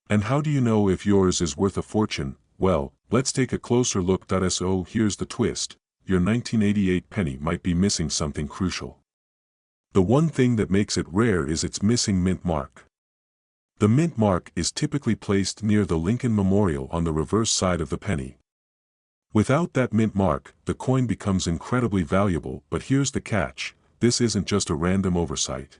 And how do you know if yours is worth a fortune? Well, let's take a closer look. So here's the twist, your 1988 penny might be missing something crucial. The one thing that makes it rare is its missing mint mark. The mint mark is typically placed near the Lincoln Memorial on the reverse side of the penny. Without that mint mark, the coin becomes incredibly valuable. But here's the catch, this isn't just a random oversight.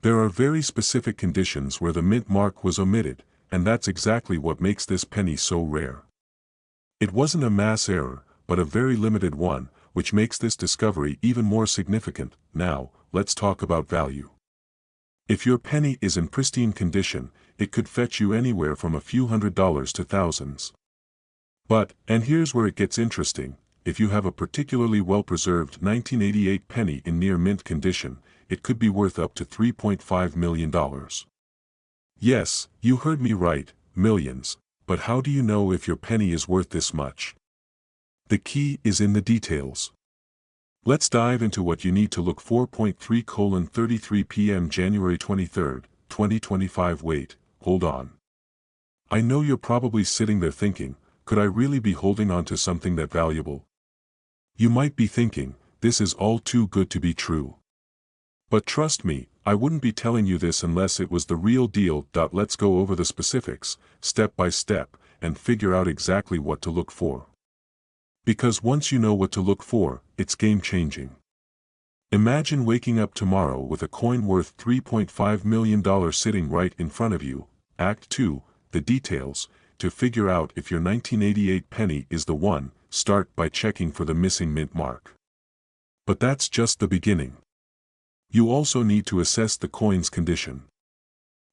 There are very specific conditions where the mint mark was omitted, and that's exactly what makes this penny so rare. It wasn't a mass error, but a very limited one, which makes this discovery even more significant. Now, let's talk about value. If your penny is in pristine condition, it could fetch you anywhere from a few $100s to thousands. But, and here's where it gets interesting, if you have a particularly well-preserved 1988 penny in near mint condition, it could be worth up to $3.5 million. Yes, you heard me right, millions. But how do you know if your penny is worth this much? The key is in the details. Let's dive into what you need to look for. 3:33 p.m. January 23, 2025. Wait, hold on. I know you're probably sitting there thinking, could I really be holding on to something that valuable? You might be thinking, this is all too good to be true. But trust me, I wouldn't be telling you this unless it was the real deal. Let's go over the specifics, step by step, and figure out exactly what to look for. Because once you know what to look for, it's game-changing. Imagine waking up tomorrow with a coin worth $3.5 million sitting right in front of you. Act 2, the details. To figure out if your 1988 penny is the one, start by checking for the missing mint mark. But that's just the beginning. You also need to assess the coin's condition.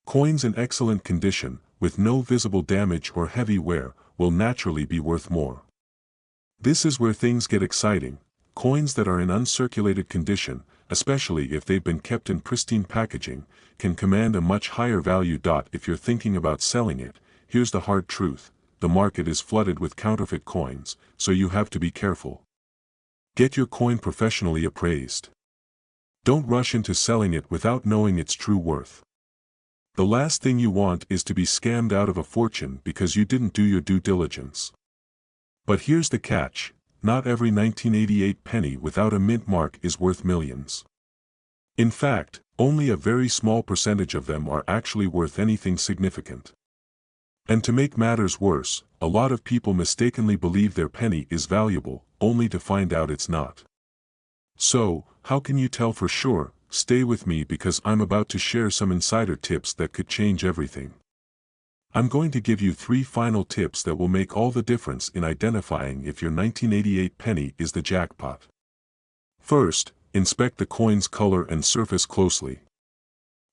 Coins in excellent condition, with no visible damage or heavy wear, will naturally be worth more. This is where things get exciting. Coins that are in uncirculated condition, especially if they've been kept in pristine packaging, can command a much higher value. If you're thinking about selling it, here's the hard truth, the market is flooded with counterfeit coins, so you have to be careful. Get your coin professionally appraised. Don't rush into selling it without knowing its true worth. The last thing you want is to be scammed out of a fortune because you didn't do your due diligence. But here's the catch: not every 1988 penny without a mint mark is worth millions. In fact, only a very small percentage of them are actually worth anything significant. And to make matters worse, a lot of people mistakenly believe their penny is valuable, only to find out it's not. So, how can you tell for sure? Stay with me because I'm about to share some insider tips that could change everything. I'm going to give you 3 final tips that will make all the difference in identifying if your 1988 penny is the jackpot. First, inspect the coin's color and surface closely.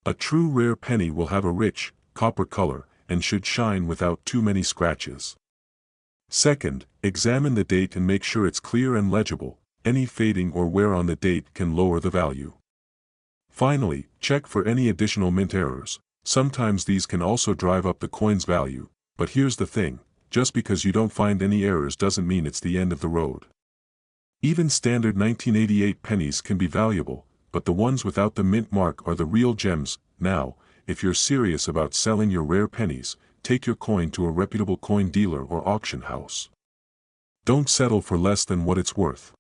A true rare penny will have a rich, copper color, and should shine without too many scratches. Second, examine the date and make sure it's clear and legible. Any fading or wear on the date can lower the value. Finally, check for any additional mint errors. Sometimes these can also drive up the coin's value, but here's the thing: just because you don't find any errors doesn't mean it's the end of the road. Even standard 1988 pennies can be valuable, but the ones without the mint mark are the real gems. Now, if you're serious about selling your rare pennies, take your coin to a reputable coin dealer or auction house. Don't settle for less than what it's worth.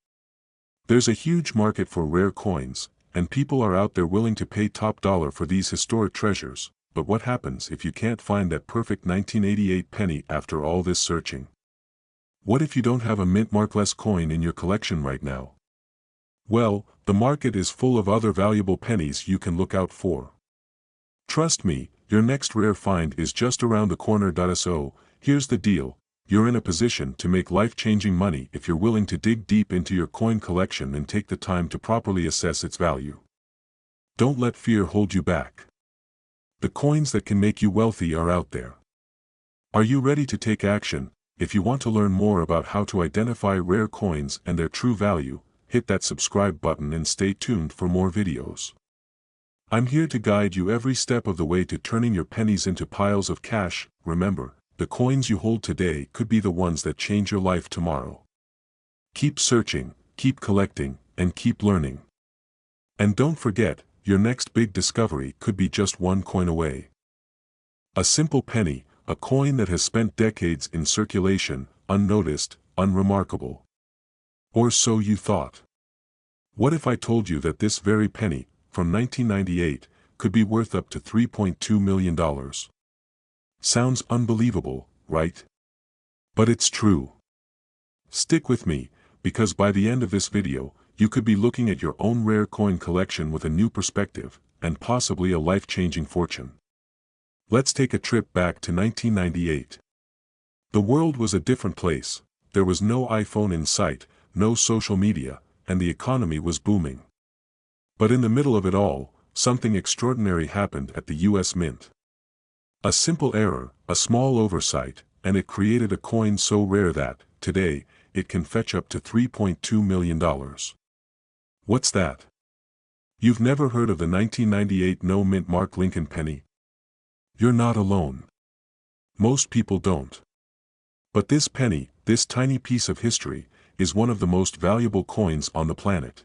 There's a huge market for rare coins, and people are out there willing to pay top dollar for these historic treasures. But what happens if you can't find that perfect 1988 penny after all this searching? What if you don't have a mint markless coin in your collection right now? Well, the market is full of other valuable pennies you can look out for. Trust me, your next rare find is just around the corner. So, here's the deal: you're in a position to make life-changing money if you're willing to dig deep into your coin collection and take the time to properly assess its value. Don't let fear hold you back. The coins that can make you wealthy are out there. Are you ready to take action? If you want to learn more about how to identify rare coins and their true value, hit that subscribe button and stay tuned for more videos. I'm here to guide you every step of the way to turning your pennies into piles of cash. Remember, the coins you hold today could be the ones that change your life tomorrow. Keep searching, keep collecting, and keep learning. And don't forget, your next big discovery could be just one coin away. A simple penny, a coin that has spent decades in circulation, unnoticed, unremarkable. Or so you thought. What if I told you that this very penny, from 1998, could be worth up to $3.2 million? Sounds unbelievable, right? But it's true. Stick with me, because by the end of this video, you could be looking at your own rare coin collection with a new perspective, and possibly a life-changing fortune. Let's take a trip back to 1998. The world was a different place. There was no iPhone in sight, no social media, and the economy was booming. But in the middle of it all, something extraordinary happened at the US Mint. A simple error, a small oversight, and it created a coin so rare that, today, it can fetch up to $3.2 million. What's that? You've never heard of the 1998 no mint mark Lincoln penny? You're not alone. Most people don't. But this penny, this tiny piece of history, is one of the most valuable coins on the planet.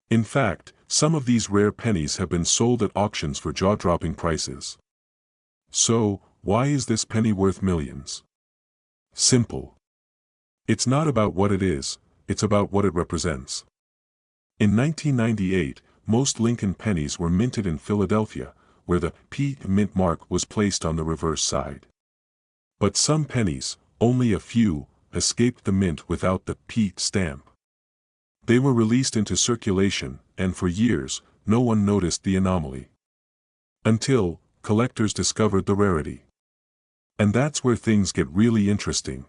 In fact, some of these rare pennies have been sold at auctions for jaw-dropping prices. So, why is this penny worth millions? Simple. It's not about what it is, it's about what it represents. In 1998, most Lincoln pennies were minted in Philadelphia, where the P mint mark was placed on the reverse side. But some pennies, only a few, escaped the mint without the P stamp. They were released into circulation, and for years, no one noticed the anomaly. Until collectors discovered the rarity. And that's where things get really interesting.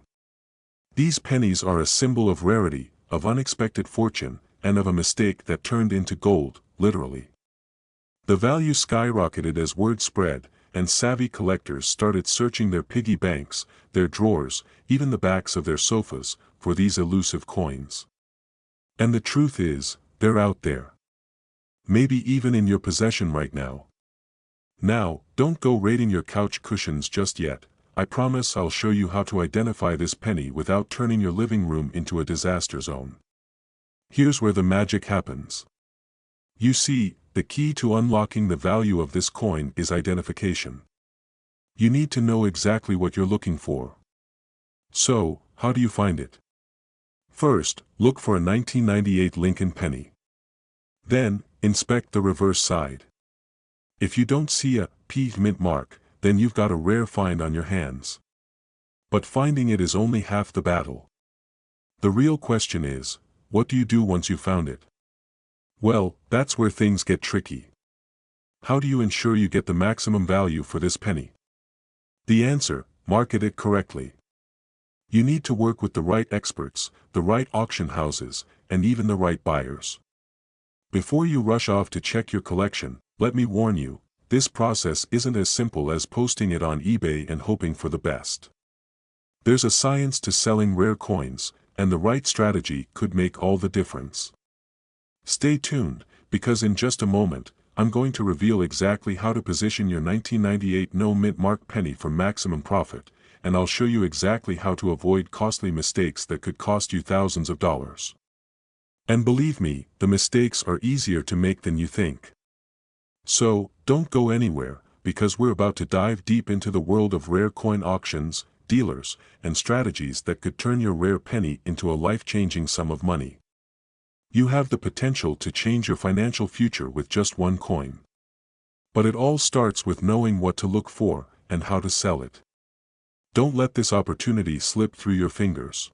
These pennies are a symbol of rarity, of unexpected fortune, and of a mistake that turned into gold, literally. The value skyrocketed as word spread, and savvy collectors started searching their piggy banks, their drawers, even the backs of their sofas, for these elusive coins. And the truth is, they're out there. Maybe even in your possession right now. Now, don't go raiding your couch cushions just yet. I promise I'll show you how to identify this penny without turning your living room into a disaster zone. Here's where the magic happens. You see, the key to unlocking the value of this coin is identification. You need to know exactly what you're looking for. So, how do you find it? First, look for a 1998 Lincoln penny. Then, inspect the reverse side. If you don't see a P mint mark, then you've got a rare find on your hands. But finding it is only half the battle. The real question is, what do you do once you found it? Well, that's where things get tricky. How do you ensure you get the maximum value for this penny? The answer: market it correctly. You need to work with the right experts, the right auction houses, and even the right buyers. Before you rush off to check your collection, let me warn you, this process isn't as simple as posting it on eBay and hoping for the best. There's a science to selling rare coins, and the right strategy could make all the difference. Stay tuned, because in just a moment, I'm going to reveal exactly how to position your 1998 no mint mark penny for maximum profit, and I'll show you exactly how to avoid costly mistakes that could cost you thousands of dollars. And believe me, the mistakes are easier to make than you think. So, don't go anywhere, because we're about to dive deep into the world of rare coin auctions, dealers, and strategies that could turn your rare penny into a life-changing sum of money. You have the potential to change your financial future with just one coin. But it all starts with knowing what to look for, and how to sell it. Don't let this opportunity slip through your fingers.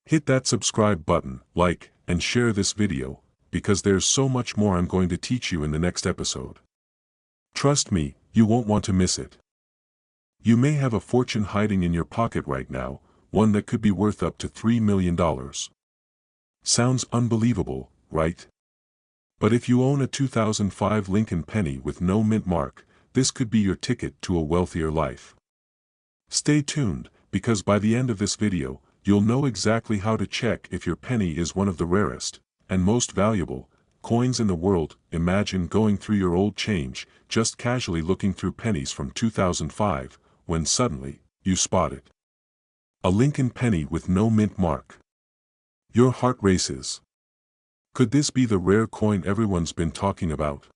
Hit that subscribe button, like, and share this video, because there's so much more I'm going to teach you in the next episode. Trust me, you won't want to miss it. You may have a fortune hiding in your pocket right now, one that could be worth up to $3 million. Sounds unbelievable, right? But if you own a 2005 Lincoln penny with no mint mark, this could be your ticket to a wealthier life. Stay tuned, because by the end of this video, you'll know exactly how to check if your penny is one of the rarest, and most valuable, coins in the world. Imagine going through your old change, just casually looking through pennies from 2005, when suddenly, you spot it. A Lincoln penny with no mint mark. Your heart races. Could this be the rare coin everyone's been talking about?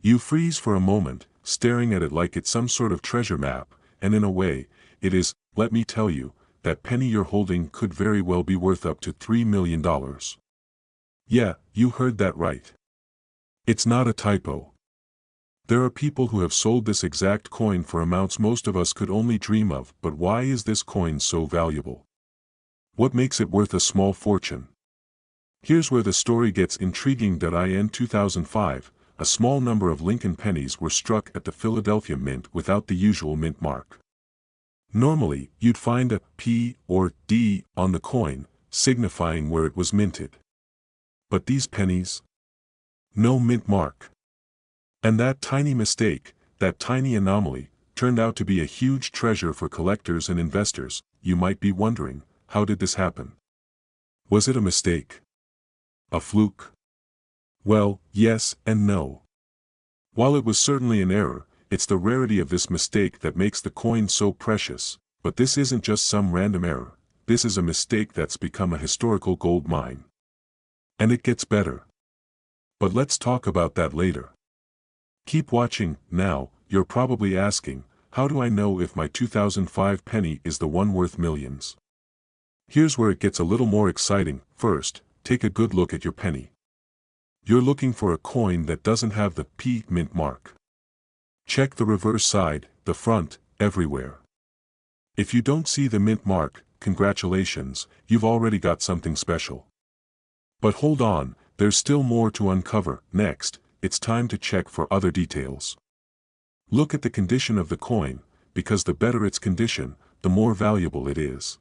You freeze for a moment, staring at it like it's some sort of treasure map, and in a way, it is. Let me tell you, that penny you're holding could very well be worth up to $3 million. Yeah, you heard that right. It's not a typo. There are people who have sold this exact coin for amounts most of us could only dream of. But why is this coin so valuable? What makes it worth a small fortune? Here's where the story gets intriguing. In 2005, a small number of Lincoln pennies were struck at the Philadelphia Mint without the usual mint mark. Normally, you'd find a P or D on the coin, signifying where it was minted. But these pennies? No mint mark. And that tiny mistake, that tiny anomaly, turned out to be a huge treasure for collectors and investors. You might be wondering, how did this happen? Was it a mistake? A fluke? Well, yes and no. While it was certainly an error, it's the rarity of this mistake that makes the coin so precious. But this isn't just some random error, this is a mistake that's become a historical gold mine. And it gets better. But let's talk about that later. Keep watching. Now, you're probably asking, how do I know if my 2005 penny is the one worth millions? Here's where it gets a little more exciting. First, take a good look at your penny. You're looking for a coin that doesn't have the P mint mark. Check the reverse side, the front, everywhere. If you don't see the mint mark, congratulations, you've already got something special. But hold on, there's still more to uncover. Next, it's time to check for other details. Look at the condition of the coin, because the better its condition, the more valuable it is.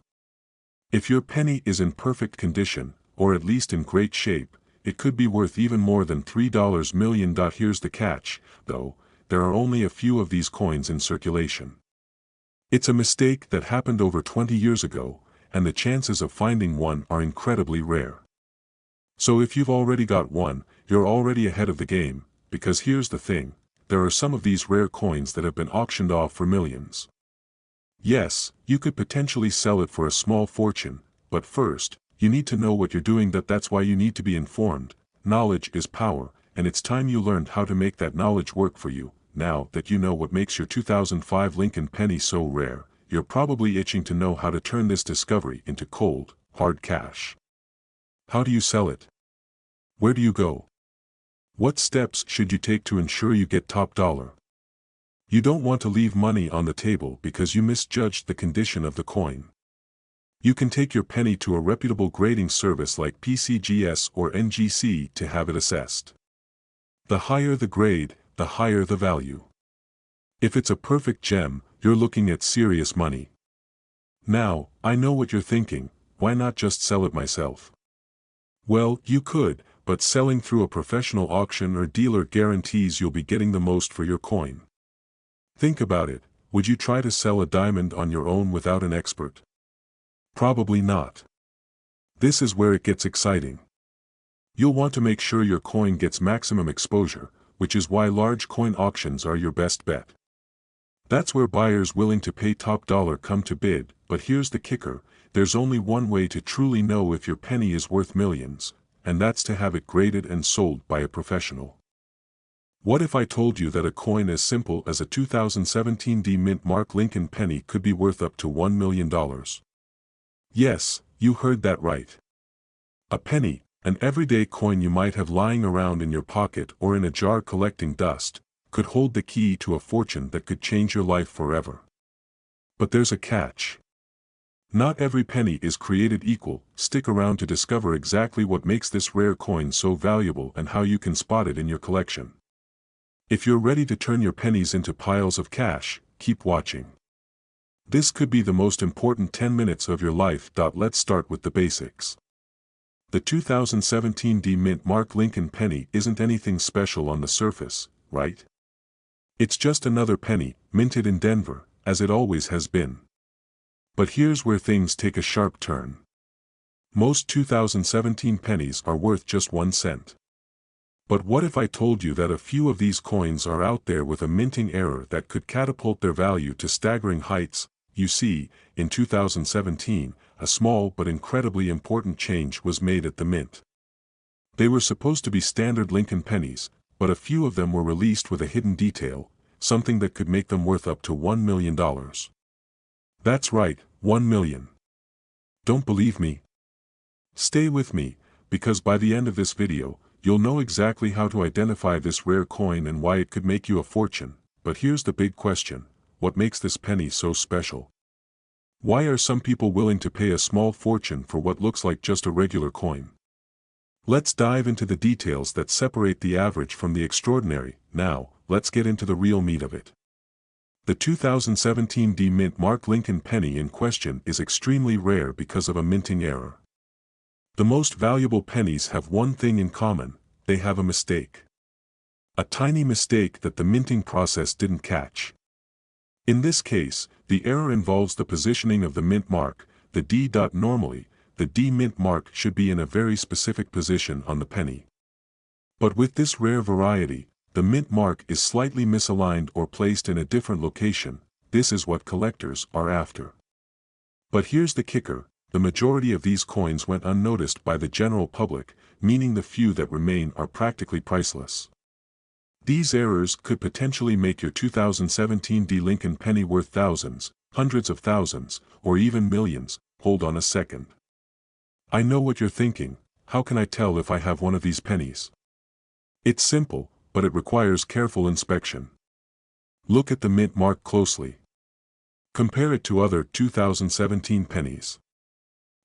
If your penny is in perfect condition, or at least in great shape, it could be worth even more than $3 million. Here's the catch, though, there are only a few of these coins in circulation. It's a mistake that happened over 20 years ago, and the chances of finding one are incredibly rare. So if you've already got one, you're already ahead of the game, because here's the thing, there are some of these rare coins that have been auctioned off for millions. Yes, you could potentially sell it for a small fortune, but first, you need to know what you're doing. That's why you need to be informed. Knowledge is power, and it's time you learned how to make that knowledge work for you. Now that you know what makes your 2005 Lincoln Penny so rare, you're probably itching to know how to turn this discovery into cold, hard cash. How do you sell it? Where do you go? What steps should you take to ensure you get top dollar? You don't want to leave money on the table because you misjudged the condition of the coin. You can take your penny to a reputable grading service like PCGS or NGC to have it assessed. The higher the grade, the higher the value. If it's a perfect gem, you're looking at serious money. Now, I know what you're thinking, why not just sell it myself? Well, you could, but selling through a professional auction or dealer guarantees you'll be getting the most for your coin. Think about it, would you try to sell a diamond on your own without an expert? Probably not. This is where it gets exciting. You'll want to make sure your coin gets maximum exposure, which is why large coin auctions are your best bet. That's where buyers willing to pay top dollar come to bid, but here's the kicker, there's only one way to truly know if your penny is worth millions, and that's to have it graded and sold by a professional. What if I told you that a coin as simple as a 2017 D Mint Mark Lincoln penny could be worth up to $1 million? Yes, you heard that right. A penny, an everyday coin you might have lying around in your pocket or in a jar collecting dust, could hold the key to a fortune that could change your life forever. But there's a catch. Not every penny is created equal. Stick around to discover exactly what makes this rare coin so valuable and how you can spot it in your collection. If you're ready to turn your pennies into piles of cash, keep watching. This could be the most important 10 minutes of your life. Let's start with the basics. The 2017 D Mint Mark Lincoln penny isn't anything special on the surface, right? It's just another penny, minted in Denver, as it always has been. But here's where things take a sharp turn. Most 2017 pennies are worth just 1 cent. But what if I told you that a few of these coins are out there with a minting error that could catapult their value to staggering heights? You see, in 2017, a small but incredibly important change was made at the mint. They were supposed to be standard Lincoln pennies, but a few of them were released with a hidden detail, something that could make them worth up to $1 million. That's right, 1 million. Don't believe me? Stay with me, because by the end of this video, you'll know exactly how to identify this rare coin and why it could make you a fortune. But here's the big question, what makes this penny so special? Why are some people willing to pay a small fortune for what looks like just a regular coin? Let's dive into the details that separate the average from the extraordinary. Now, let's get into the real meat of it. The 2017 D Mint Mark Lincoln penny in question is extremely rare because of a minting error. The most valuable pennies have one thing in common, they have a mistake. A tiny mistake that the minting process didn't catch. In this case, the error involves the positioning of the mint mark, the D. Normally, the D mint mark should be in a very specific position on the penny. But with this rare variety, the mint mark is slightly misaligned or placed in a different location. This is what collectors are after. But here's the kicker. The majority of these coins went unnoticed by the general public, meaning the few that remain are practically priceless. These errors could potentially make your 2017 D Lincoln penny worth thousands, hundreds of thousands, or even millions. Hold on a second. I know what you're thinking, how can I tell if I have one of these pennies? It's simple, but it requires careful inspection. Look at the mint mark closely. Compare it to other 2017 pennies.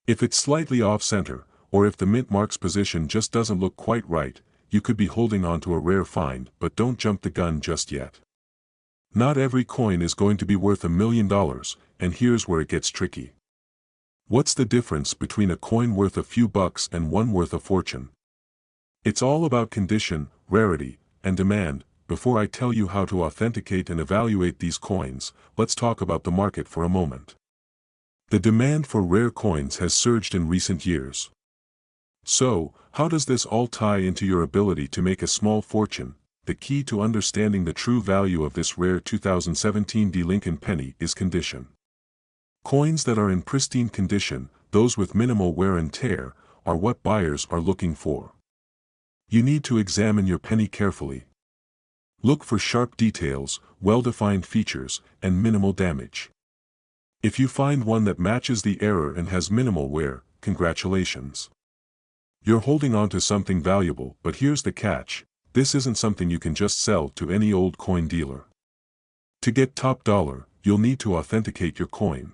If it's slightly off-center, or if the mint mark's position just doesn't look quite right, you could be holding on to a rare find. But don't jump the gun just yet. Not every coin is going to be worth $1 million, and here's where it gets tricky. What's the difference between a coin worth a few bucks and one worth a fortune? It's all about condition, rarity, and demand. Before I tell you how to authenticate and evaluate these coins, let's talk about the market for a moment. The demand for rare coins has surged in recent years. So, how does this all tie into your ability to make a small fortune? The key to understanding the true value of this rare 2017 D Lincoln penny is condition. Coins that are in pristine condition, those with minimal wear and tear, are what buyers are looking for. You need to examine your penny carefully. Look for sharp details, well-defined features, and minimal damage. If you find one that matches the error and has minimal wear, congratulations. You're holding on to something valuable, but here's the catch: this isn't something you can just sell to any old coin dealer. To get top dollar, you'll need to authenticate your coin.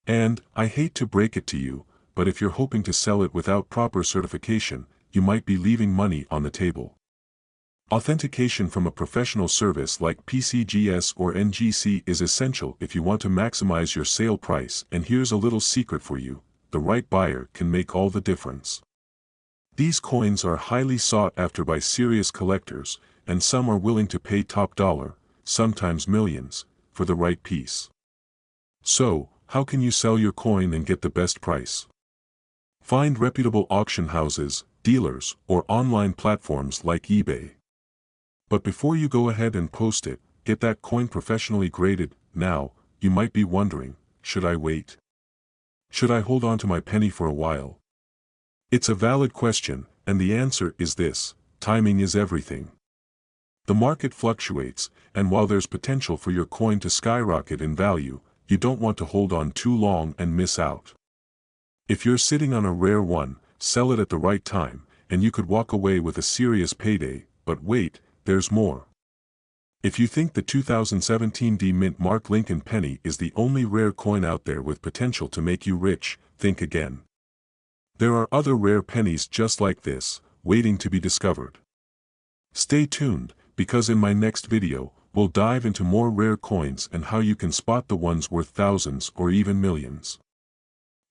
And, I hate to break it to you, but if you're hoping to sell it without proper certification, you might be leaving money on the table. Authentication from a professional service like PCGS or NGC is essential if you want to maximize your sale price, and here's a little secret for you: the right buyer can make all the difference. These coins are highly sought after by serious collectors, and some are willing to pay top dollar, sometimes millions, for the right piece. So, how can you sell your coin and get the best price? Find reputable auction houses, dealers, or online platforms like eBay. But before you go ahead and post it, get that coin professionally graded. Now, you might be wondering, should I wait? Should I hold on to my penny for a while? It's a valid question, and the answer is this: timing is everything. The market fluctuates, and while there's potential for your coin to skyrocket in value, you don't want to hold on too long and miss out. If you're sitting on a rare one, sell it at the right time, and you could walk away with a serious payday. But wait, there's more. If you think the 2017 D Mint Mark Lincoln penny is the only rare coin out there with potential to make you rich, think again. There are other rare pennies just like this, waiting to be discovered. Stay tuned, because in my next video, we'll dive into more rare coins and how you can spot the ones worth thousands or even millions.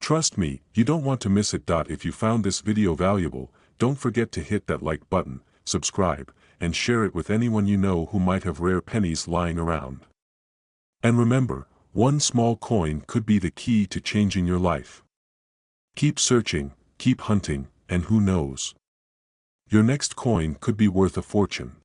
Trust me, you don't want to miss it. If you found this video valuable, don't forget to hit that like button, subscribe, and share it with anyone you know who might have rare pennies lying around. And remember, one small coin could be the key to changing your life. Keep searching, keep hunting, and who knows? Your next coin could be worth a fortune.